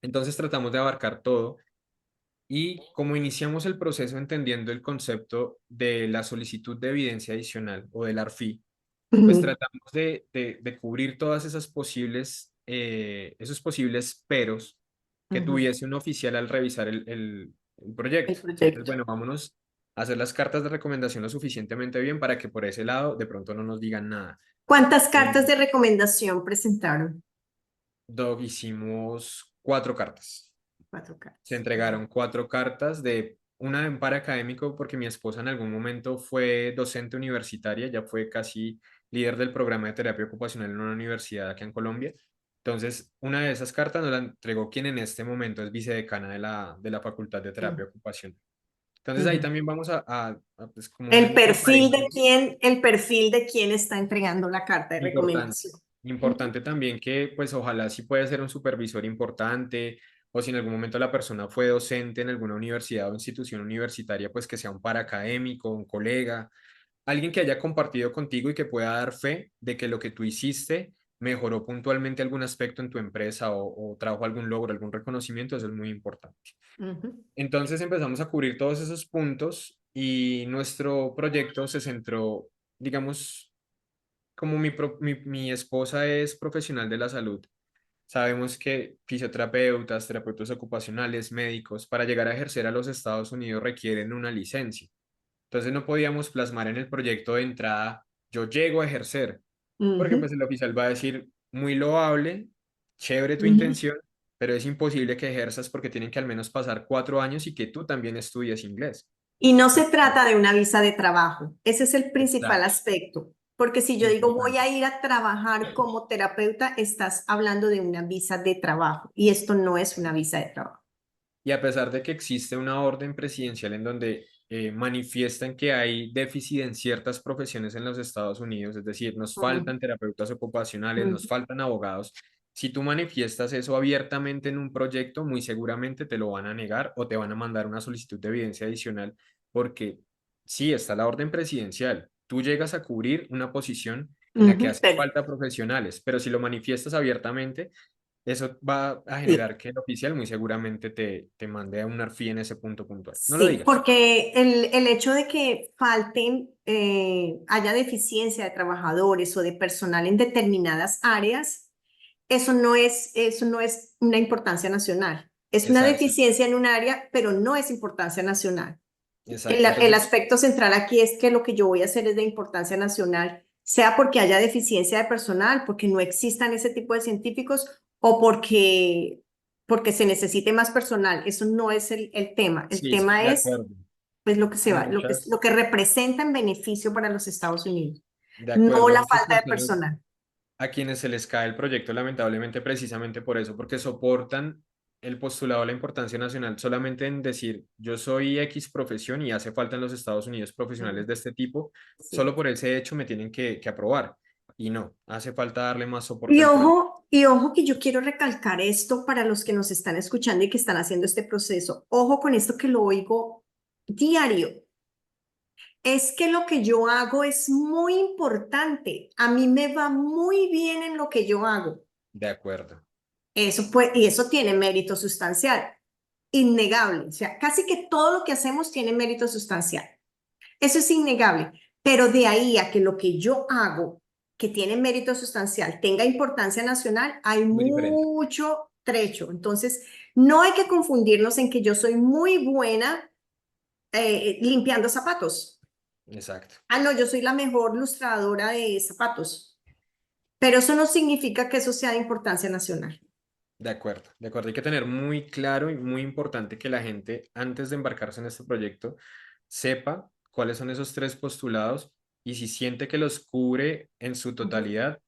Entonces tratamos de abarcar todo y como iniciamos el proceso entendiendo el concepto de la solicitud de evidencia adicional o del ARFI, pues ujú, tratamos de cubrir todas esos posibles peros que ujú. tuviese un oficial al revisar el El proyecto. Entonces, proyecto. bueno, vámonos a hacer las cartas de recomendación lo suficientemente bien para que por ese lado de pronto no nos digan nada. ¿Cuántas cartas Eh, de recomendación presentaron? Doc, hicimos 4 cartas. Cuatro Se cartas. entregaron 4 cartas de una de un par académico porque mi esposa en algún momento fue docente universitaria, ya fue casi líder del programa de terapia ocupacional en una universidad aquí en Colombia. Entonces, una de esas cartas nos la entregó quien en este momento es vicedecana de la Facultad de Mm, Terapia Ocupacional. Entonces, ahí ujú. también vamos pues, como un comparéntesis El perfil de quién está entregando la carta de importante. recomendación. Ujú, Importante también que, pues, ojalá sí puede ser un supervisor importante, o si en algún momento la persona fue docente en alguna universidad o institución universitaria, pues que sea un paracadémico, un colega, alguien que haya compartido contigo y que pueda dar fe de que lo que tú hiciste mejoró puntualmente algún aspecto en tu empresa o trajo algún logro, algún reconocimiento, eso es muy importante. ujú, Entonces empezamos a cubrir todos esos puntos y nuestro proyecto se centró, digamos, como mi esposa es profesional de la salud, sabemos que fisioterapeutas, terapeutas ocupacionales, médicos, para llegar a ejercer a los Estados Unidos requieren una licencia. Entonces no podíamos plasmar en el proyecto de entrada, yo llego a ejercer, porque ujú, pues el oficial va a decir, muy loable, chévere tu ujú. intención, pero es imposible que ejerzas porque tienen que al menos pasar 4 años y que tú también estudies inglés. Y no se Entonces, trata de una visa de trabajo. Ese es el principal exacto, aspecto. Porque si yo digo voy importante. a ir a trabajar como terapeuta, estás hablando de una visa de trabajo y esto no es una visa de trabajo. Y a pesar de que existe una orden presidencial en donde manifiestan que hay déficit en ciertas profesiones en los Estados Unidos, es decir, nos Ujú, faltan terapeutas ocupacionales, nos ujú, faltan abogados, si tú manifiestas eso abiertamente en un proyecto, muy seguramente te lo van a negar o te van a mandar una solicitud de evidencia adicional, porque sí, está la orden presidencial. Tú llegas a cubrir una posición en la que ujú. hace falta profesionales, pero si lo manifiestas abiertamente, eso va a Sí. generar que el oficial muy seguramente te mande a un ARFI en ese punto puntual. No lo Sí, digas. porque el hecho de que falten, haya deficiencia de trabajadores o de personal en determinadas áreas, eso no es una importancia nacional. Es una Exacto, deficiencia en un área, pero no es importancia nacional. exacto. El Entonces, aspecto central aquí es que lo que yo voy a hacer es de importancia nacional, sea porque haya deficiencia de personal, porque no existan ese tipo de científicos o porque se necesite más personal. Eso no es el tema. El sí, sí, tema de es acuerdo. pues, lo que se va, Muchas, lo que representa en beneficio para los Estados Unidos, de no acuerdo. la Muchas falta de personas personal. a quienes se les cae el proyecto, lamentablemente, precisamente por eso, porque soportan el postulado de la importancia nacional solamente en decir, yo soy X profesión y hace falta en los Estados Unidos Mm, profesionales de este tipo, sí. solo por ese hecho me tienen que aprobar. Y no, hace falta darle más soporte al proyecto. Y ojo que yo quiero recalcar esto para los que nos están escuchando y que están haciendo este proceso. Ojo con esto que lo oigo diario. Es que lo que yo hago es muy importante. A mí me va muy bien en lo que yo hago. De acuerdo, Y eso tiene mérito sustancial, innegable. O sea, casi que todo lo que hacemos tiene mérito sustancial. Eso es innegable. Pero de ahí a que lo que yo hago, que tiene mérito sustancial, tenga importancia nacional, hay muy diferente. mucho trecho. Entonces, no hay que confundirnos en que yo soy muy buena limpiando zapatos. Exacto. Ah, no, yo soy la mejor lustradora de zapatos. Pero eso no significa que eso sea de importancia nacional. De acuerdo, de acuerdo. Hay que tener muy claro y muy importante que la gente, antes de embarcarse en este proyecto, sepa cuáles son esos tres postulados y si siente que los cubre en su Ujú, totalidad,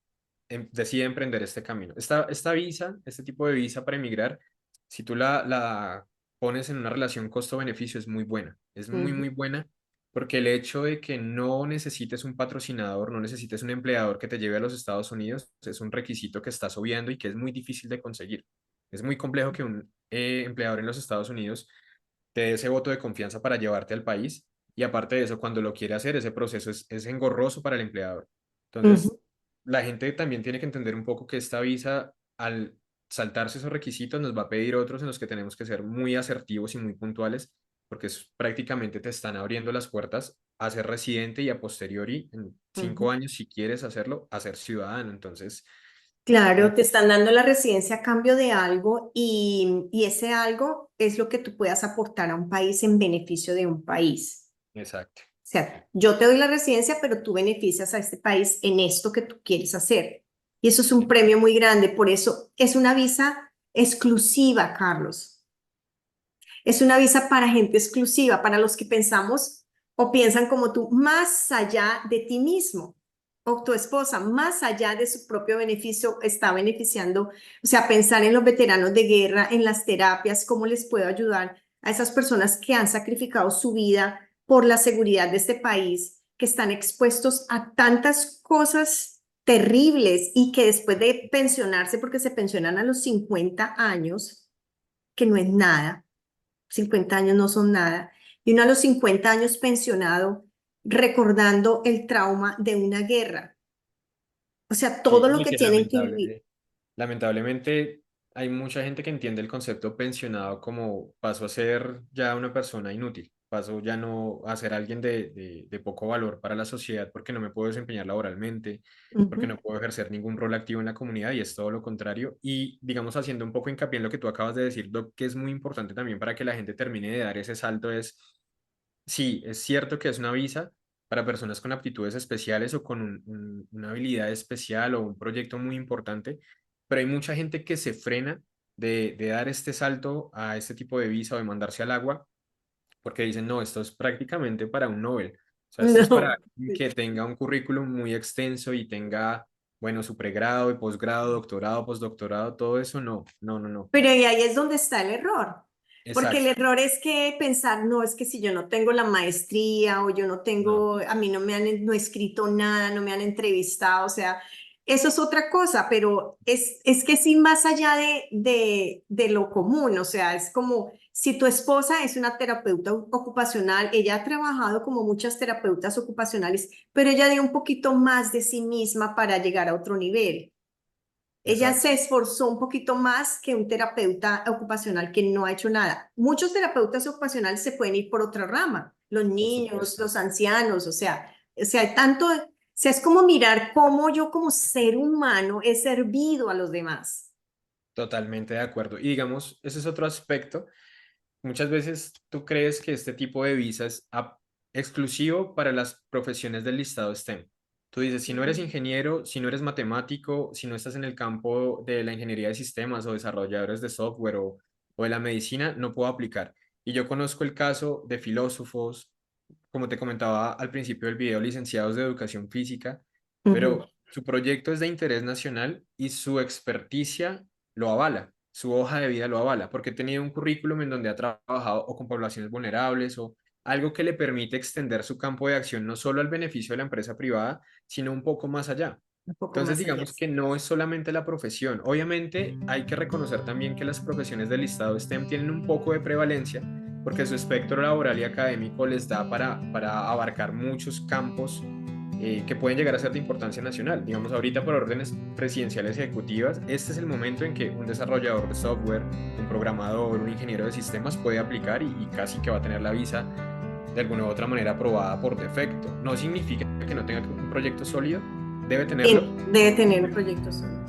decide emprender este camino. Esta visa, este tipo de visa para emigrar, si tú la pones en una relación costo-beneficio, es muy buena. Es muy, ujú, muy buena porque el hecho de que no necesites un patrocinador, no necesites un empleador que te lleve a los Estados Unidos, es un requisito que estás obviando y que es muy difícil de conseguir. Es muy complejo que un empleador en los Estados Unidos te dé ese voto de confianza para llevarte al país y aparte de eso, cuando lo quiere hacer, ese proceso es engorroso para el empleador. Entonces, ujú. la gente también tiene que entender un poco que esta visa, al saltarse esos requisitos, nos va a pedir otros en los que tenemos que ser muy asertivos y muy puntuales, porque prácticamente te están abriendo las puertas a ser residente y a posteriori, en Ujú. 5 años, si quieres hacerlo, a ser ciudadano. Entonces, Claro, hay- te están dando la residencia a cambio de algo y ese algo es lo que tú puedas aportar a un país en beneficio de un país. exacto. O sea, yo te doy la residencia, pero tú beneficias a este país en esto que tú quieres hacer. Y eso es un premio muy grande. Por eso es una visa exclusiva, Carlos. Es una visa para gente exclusiva, para los que pensamos o piensan como tú, más allá de ti mismo o tu esposa, más allá de su propio beneficio, está beneficiando, o sea, pensar en los veteranos de guerra, en las terapias, cómo les puedo ayudar a esas personas que han sacrificado su vida por la seguridad de este país, que están expuestos a tantas cosas terribles y que después de pensionarse, porque se pensionan a los 50 años, que no es nada, 50 años no son nada. Y uno a los 50 años pensionado, recordando el trauma de una guerra. O sea, Sí, todo lo y que que tienen que vivir. lamentablemente hay mucha gente que entiende el concepto pensionado como paso a ser ya una persona inútil, paso ya no a ser alguien de poco valor para la sociedad porque no me puedo desempeñar laboralmente, porque Ujú, no puedo ejercer ningún rol activo en la comunidad y es todo lo contrario. Y digamos, haciendo un poco hincapié en lo que tú acabas de decir, Doc, que es muy importante también para que la gente termine de dar ese salto es, sí, es cierto que es una visa para personas con aptitudes especiales o con una habilidad especial o un proyecto muy importante, pero hay mucha gente que se frena de dar este salto a este tipo de visa o de mandarse al agua porque dicen, no, esto es prácticamente para un Nobel. O sea, esto es para no. alguien que tenga un currículum muy extenso y tenga, bueno, su pregrado y posgrado, doctorado, postdoctorado, todo eso, no, no, no, no. Pero y ahí es donde está el error. Porque el Exacto. error es que pensar, no, es que si yo no tengo la maestría o yo no No, tengo, a mí no me han no he escrito nada, no me han entrevistado, o sea, eso es otra cosa, pero es que sí más allá de lo común, o sea, es como si tu esposa es una terapeuta ocupacional, ella ha trabajado como muchas terapeutas ocupacionales, pero ella dio un poquito más de sí misma para llegar a otro nivel. Ella Exacto. se esforzó un poquito más que un terapeuta ocupacional que no ha hecho nada. Muchos terapeutas ocupacionales se pueden ir por otra rama, los Por niños, supuesto. los ancianos, hay tanto, es como mirar cómo yo como ser humano he servido a los demás. Totalmente de acuerdo. Y digamos, ese es otro aspecto. Muchas veces tú crees que este tipo de visa es exclusivo para las profesiones del listado STEM. Tú dices, si no eres ingeniero, si no eres matemático, si no estás en el campo de la ingeniería de sistemas o desarrolladores de software o de la medicina, no puedo aplicar. Y yo conozco el caso de filósofos, como te comentaba al principio del video, licenciados de educación física, Ujú. pero su proyecto es de interés nacional y su experticia lo avala, su hoja de vida lo avala, porque ha tenido un currículum en donde ha trabajado o con poblaciones vulnerables o algo que le permite extender su campo de acción no solo al beneficio de la empresa privada, sino un poco más allá. Un poco Entonces, más allá. digamos que no es solamente la profesión. Obviamente, hay que reconocer también que las profesiones del listado STEM tienen un poco de prevalencia porque su espectro laboral y académico les da para abarcar muchos campos que pueden llegar a ser de importancia nacional. Digamos, ahorita por órdenes presidenciales ejecutivas, este es el momento en que un desarrollador de software, un programador, un ingeniero de sistemas puede aplicar y casi que va a tener la visa de alguna u otra manera aprobada por defecto. No significa que no tenga un proyecto sólido, debe tenerlo. Debe tener un proyecto solo.